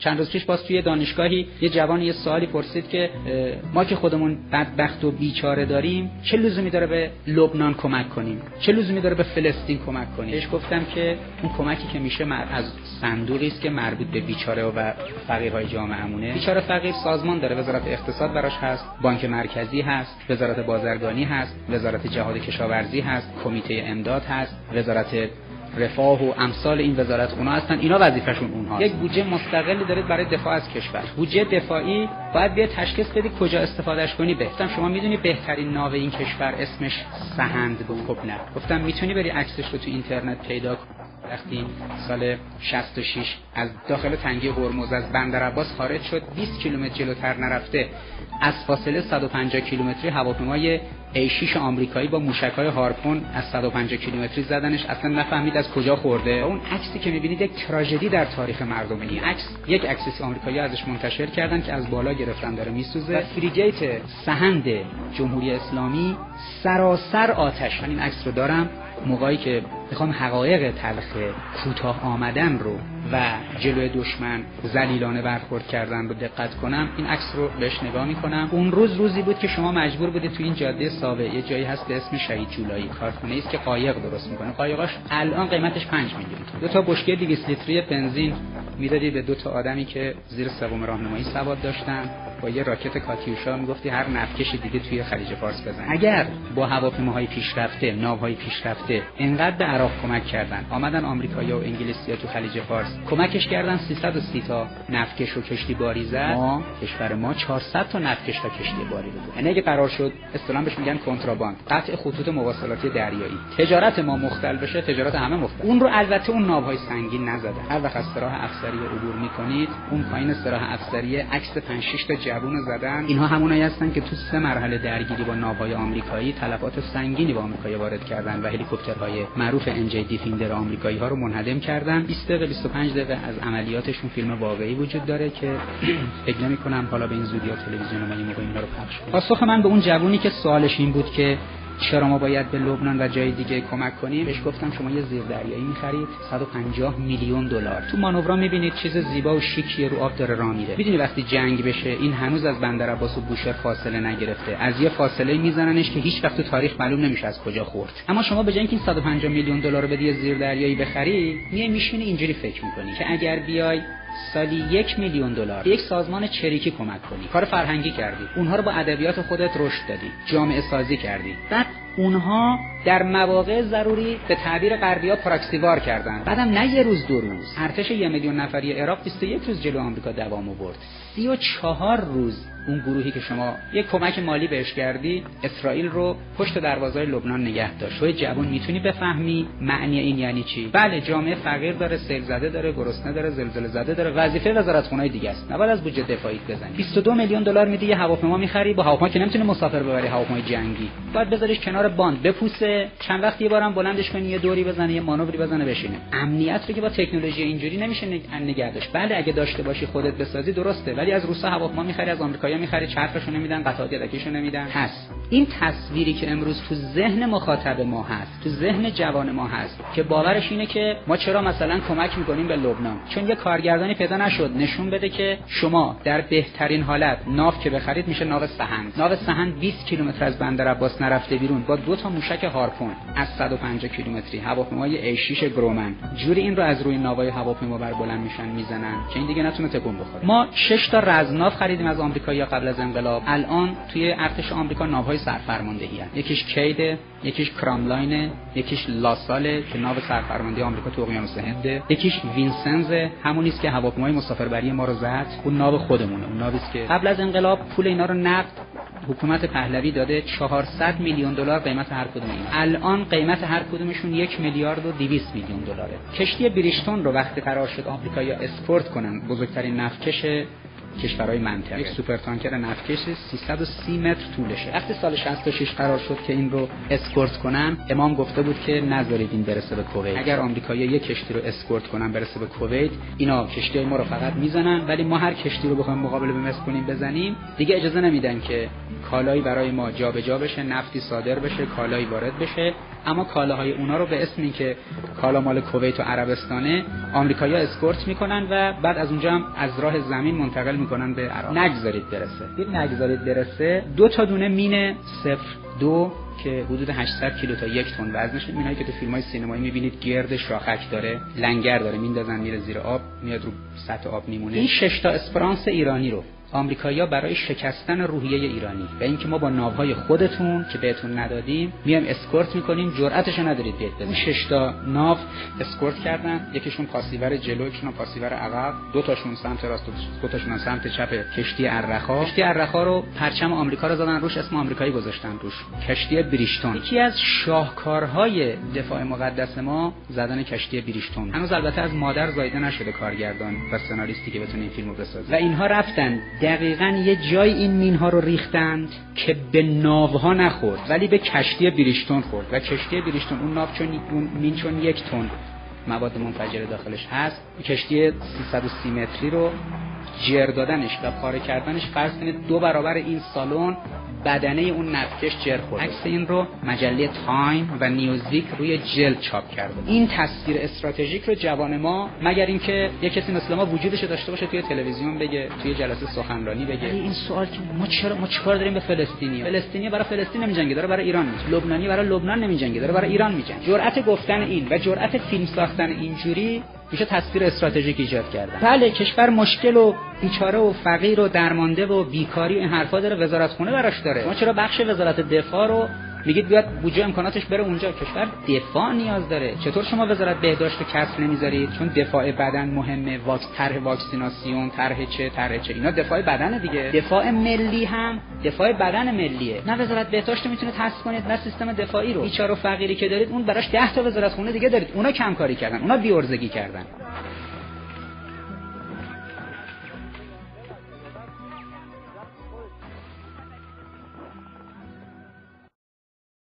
چند روز پیش باز توی دانشگاهی یه جوان یه سوالی پرسید که ما که خودمون بدبخت و بیچاره داریم چه لزومی داره به لبنان کمک کنیم؟ چه لزومی داره به فلسطین کمک کنیم؟ بهش گفتم که اون کمکی که میشه از صندوقی است که مربوط به بیچاره و فقیرهای جامعه‌مونه. بیچاره فقیر سازمان داره، وزارت اقتصاد براش هست، بانک مرکزی هست، وزارت بازرگانی هست، وزارت جهاد کشاورزی هست، کمیته امداد هست، وزارت رفاه و امثال این وزارتخونا هستن. اینا وظیفه‌شون اونها. یک بودجه مستقلی دارید برای دفاع از کشور. بودجه دفاعی باید بیاد تشخیص بدی کجا استفادهش کنی. گفتم شما میدونی بهترین ناو این کشور اسمش سهند بود. خب نه. گفتم میتونی بری عکسش رو تو اینترنت پیدا کنی. وقتی سال 66 از داخل تنگه هرمز از بندر عباس خارج شد، 20 کیلومتر جلوتر نرفته از فاصله 150 کیلومتری هواپیمای A6 آمریکایی با موشک‌های هارپون از 150 کیلومتری زدنش، اصلا نفهمید از کجا خورده. اون عکسی که می‌بینید یک تراژدی در تاریخ مردم. این عکس یک عکس آمریکایی ازش منتشر کردن که از بالا گرفتن داره میسوزه. فریگیت سهند جمهوری اسلامی سراسر آتش. من این عکس رو دارم موقعی که میخوام حقایق تلخ کوتاه آمدن رو و جلوی دشمن ذلیلانه برخورد کردن رو دقت کنم. این عکس رو بهش نگاه میکنم. اون روزی بود که شما مجبور بودید تو این جاده ساوه یه جایی هست به اسم شهید جولایی، کارخونه است که قایق درست میکنه. قایقاش الان قیمتش 5 میلیون. دو تا بشکه 200 لیتری بنزین میدادی به دو تا آدمی که زیر سوم راهنمایی سواد داشتن، با یه راکت کاتیوشا میگفتی هر نفتکش دیگه توی خلیج فارس بزن. اگر با هواپیماهای پیشرفته، ناوهای پیشرفته اینقدر به عراق کمک کردن، آمدن آمریکایی‌ها و انگلیسی‌ها تو خلیج فارس کمکش کردن، 330 تا نفتکش و کشتی باری زد. ما کشور ما 400 تا نفتکش تا کشتی باری بود. یعنی اگه قرار شد اصطلاحاً بهش میگن کنتراباند، قطع خطوط مواصلاتی دریایی، تجارت ما مختل بشه، تجارت همه مختل. اون رو البته اون ناوهای سنگین نزدن. هر وقت از راه افسری عبور می‌کنید، اون پایین راه افسری عکس 5 6 تا جوون زدن. اینها همونایی هستن که تو 3 مرحله درگیری با ناوهای آمریکایی تلفات سنگینی با آمریکا وارد کردن و هلیکوپترهای معروف NJ دیفندر آمریکایی‌ها رو منهدم کردن. 20 دقیقه 25 دقیقه از عملیاتشون فیلم واقعی وجود داره که فکر نمی‌کنم حالا به این زودی تلویزیون ما این موقع اینا رو پخش کنه. پاسخ من به اون جوونی که سوالش این بود که چرا ما باید به لبنان و جای دیگه کمک کنیم، بهش گفتم شما یه زیردریایی می‌خرید 150 میلیون دلار. تو مانورا می‌بینید چیز زیبا و شیکی رو آب داره راه میره. می‌دونی وقتی جنگ بشه این هنوز از بندر عباس و بوشهر فاصله نگرفته. از یه فاصله میزننش که هیچ وقت تو تاریخ معلوم نمیشه از کجا خورد. اما شما به جای اینکه 150 میلیون دلار رو بدی یه زیردریایی بخری، میشینی اینجوری فکر می‌کنی که اگر بیای سالی 1 میلیون دلار یک سازمان چریکی کمک کنی، کار فرهنگی کردی، اونها رو با ادبیات خودت رشد دادی، جامعه سازی کردی، بعد اونها در مواقع ضروری به تعبیر غربی‌ها پراکسیوار کردن، بعدم نه یه روز دو روز، ارتش 1 میلیون نفری عراق 21 روز جلو آمریکا دوام آورد. 34 روز اون گروهی که شما یک کمک مالی بهش کردی اسرائیل رو پشت دروازه‌های لبنان نگه داشت. توی جوان میتونی بفهمی معنی این یعنی چی؟ بله، جامعه فقیر داره، سیل زده داره، گرسنه داره، زلزله زده داره، وظیفه وزارتخونه‌های دیگه است. نباید از بودجه دفاعی بزنی. 22 میلیون دلار میدی یه هواپیما می‌خری، با هواپیما که نمیتونی مسافر ببری، هواپیمای جنگی. باید بذاریش کنار باند بپوسه، چند وقت یه بارم بلندش کنی، یه دوری بزنه، یه مانوری بزنه، بشینه. امنیت رو که با تکنولوژی اینجوری نمیشه نگه داشت. بله اگه داشته باشی خودت بسازی درسته، ولی از روسا هواپیما می‌خری، از آمریکایی‌ها می‌خری، چرخشو نمیدن، قطعات یدکیشو نمیدن. هست این تصویری که امروز تو ذهن مخاطب ما هست، تو ذهن جوان ما هست که باورش اینه که ما چرا مثلا کمک می‌کنیم به لبنان، چون یه کارگردانی پیدا نشد نشون بده که شما در بهترین حالت ناو که بخرید میشه ناو سهند. ناو سهند 20 کیلومتر از بندر عباس نرفته بیرون با 2 تا موشک هارپون از 150 کیلومتری، هواپیمای A6 گرومن، جوری این رو از روی ناوهای هواپیما بر بلند میشن میزنن که این دیگه نتونه تکون بخوره. ما 6 تا رزناو خریدیم از آمریکایی‌ها قبل از انقلاب. الان توی ارتش آمریکا ناوهای سرفرماندهی هست. یکیش کید، یکیش کراملاین، یکیش لاسال که ناو سرفرمانده آمریکا تو اقیانوس هنده، یکیش وینسنز، همونی است که هواپیمای مسافربری ما رو زد. اون ناو خودمونه، اون ناوی است که قبل از انقلاب پول اینا رو نقد حکومت پهلوی داده، 400 میلیون دلار قیمت هر کدوم اینا. الان قیمت هر کدومشون 1 میلیارد و 200 میلیون دلاره. کشتی بریشتون رو وقتی قرار شد آمریکایی‌ها اسکورت کنن، بزرگترین نفتکش کشورهای منطقه، یک سوپر تانکر نفتکش 330 متر طولشه. وقتی سال 66 قرار شد که این رو اسکورت کنن، امام گفته بود که نذارید این برسه به کویت. اگر آمریکایی‌ها یک کشتی رو اسکورت کنن برسه به کویت، اینا کشتی‌های ما رو فقط میزنن، ولی ما هر کشتی رو بخوایم مقابله به مصر کنیم بزنیم، دیگه اجازه نمیدن که کالایی برای ما جابجا بشه، نفتی صادر بشه، کالایی وارد بشه. اما کالاهای اونا رو به اسم اینکه کالا مال کویت و عربستانه آمریکایی‌ها اسکورت میکنن و بعد از اونجا هم از راه زمین منتقل میکنن به عراق. نگذارید برسه 2 تا دونه مین 02 که حدود 800 کیلو تا 1 تن وزنش، مینایی که تو فیلم‌های سینمایی می‌بینید گرد شاخک داره، لنگر داره، میندازن میره زیر آب، میاد رو سطح آب میمونه. این 6 تا اسپرانس ایرانی رو آمریکایی‌ها برای شکستن روحیه ایرانی و اینکه ما با ناوهای خودتون که بهتون ندادیم میایم اسکورت میکنیم، جرأتش رو ندارید بیاید بزنید. 6 تا ناو اسکورت کردن، یکیشون پاسیور جلو، یکیشون پاسیور عقب، 2 تاشون سمت راست و 2 تاشون سمت چپ کشتی ارخا. کشتی ارخا رو پرچم آمریکا رو زدن روش، اسم آمریکایی گذاشتن روش، کشتی بریشتون. یکی از شاهکارهای دفاع مقدس ما زدن کشتی بریشتون. هنوز البته از مادر زایده نشده کارگردان و سناریستی که بتونه این فیلمو بسازه. و اینها رفتن دقیقاً یه جای این مین‌ها رو ریختند که به ناوها نخورد ولی به کشتی بریشتون خورد و کشتی بریشتون اون ناو اون مین چون 1 تن مواد منفجره داخلش هست، کشتی 330 متری رو جر دادنش و پاره کردنش فرض کنید 2 برابر این سالن بدنه اون نفتکش جر خورده. عکس این رو مجله تایم و نیوزویک روی جلد چاپ کرده. این تصویر استراتژیک رو جوان ما، مگر اینکه یک کسی مثل ما وجودش داشته باشه توی تلویزیون بگه، توی جلسه سخنرانی بگه این سوال که ما چیکار داریم به فلسطینی برای فلسطین نمی‌جنگه، داره برای ایران می‌جنگه. لبنانی برای لبنان نمی‌جنگه، داره برای ایران می‌جنگه. جرأت گفتن این و جرأت فیلم ساختن اینجوری میشه تصویر استراتژیک ایجاد کردن. بله کشور مشکل و بیچاره و فقیر و درمانده و بیکاری این حرفا داره، وزارتخونه براش داره. ما چرا بخش وزارت دفاع رو میگید بیاد بودجه امکاناتش بره اونجا؟ کشور دفاع نیاز داره. چطور شما وزارت بهداشت و کسب نمیذارید؟ چون دفاع بدن مهمه، طرح واکسیناسیون، طرح چه اینا دفاع بدن دیگه. دفاع ملی هم دفاع بدن ملیه. نه وزارت بهداشت میتونه تاسیس کنید، نه سیستم دفاعی رو. بیچاره و فقیری که دارید اون براش 10 تا وزارتخونه دیگه دارید. اونا کم کاری کردن، اونا بی‌عرضگی کردن.